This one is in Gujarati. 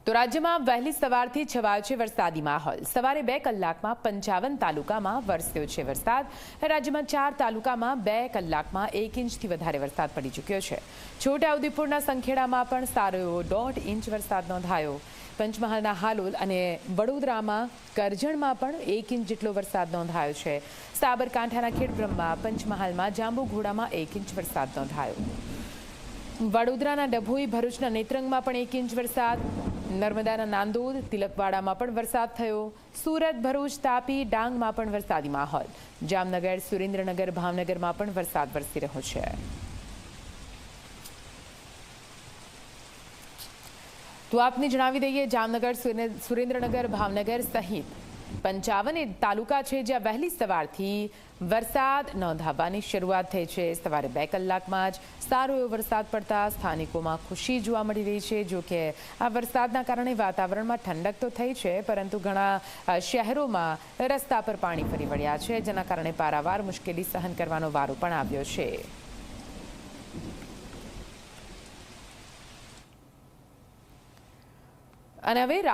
તો રાજ્યમાં વહેલી સવારથી છવાયો છે વરસાદી માહોલ। સવારે 2 કલાકમાં 55 તાલુકામાં વરસ્યો છે વરસાદ। રાજ્યમાં 4 તાલુકામાં 2 કલાકમાં 1 ઇંચથી વધારે વરસાદ પડી ચૂક્યો છે। છોટાઉદેપુરના સંખેડામાં પણ સારો એવો 1.5 ઇંચ વરસાદ નોંધાયો। પંચમહાલના હાલોલ અને વડોદરામાં કરજણમાં પણ 1 ઇંચ જેટલો વરસાદ નોંધાયો છે। સાબરકાંઠાના ખેડબ્રહ્મા, પંચમહાલમાં જાંબુઘોડામાં 1 ઇંચ વરસાદ નોંધાયો। વડોદરાના ડભોઈ, ભરૂચના નેત્રંગમાં પણ 1 ઇંચ વરસાદ। નર્મદાના નાંદોદ, તિલકવાડામાં પણ વરસાદ થયો। સુરત, ભરૂચ, તાપી, ડાંગમાં પણ વરસાદી માહોલ। જામનગર, સુરેન્દ્રનગર, ભાવનગરમાં પણ વરસાદ વરસી રહ્યો છે। તો આપને જણાવી દઈએ, જામનગર, સુરેન્દ્રનગર, ભાવનગર સહિત 55 તાલુકા છે જ્યાં વહેલી સવારથી વરસાદ નોંધાવવાની શરૂઆત થઈ છે। સવારે 2 કલાકમાં જ સારો એવો વરસાદ પડતા સ્થાનિકોમાં ખુશી જોવા મળી રહી છે। જો કે આ વરસાદના કારણે વાતાવરણમાં ઠંડક તો થઈ છે, પરંતુ ઘણા શહેરોમાં રસ્તા પર પાણી ફરી વળ્યા છે, જેના કારણે પારાવાર મુશ્કેલી સહન કરવાનો વારો પણ આવ્યો છે। અને હવે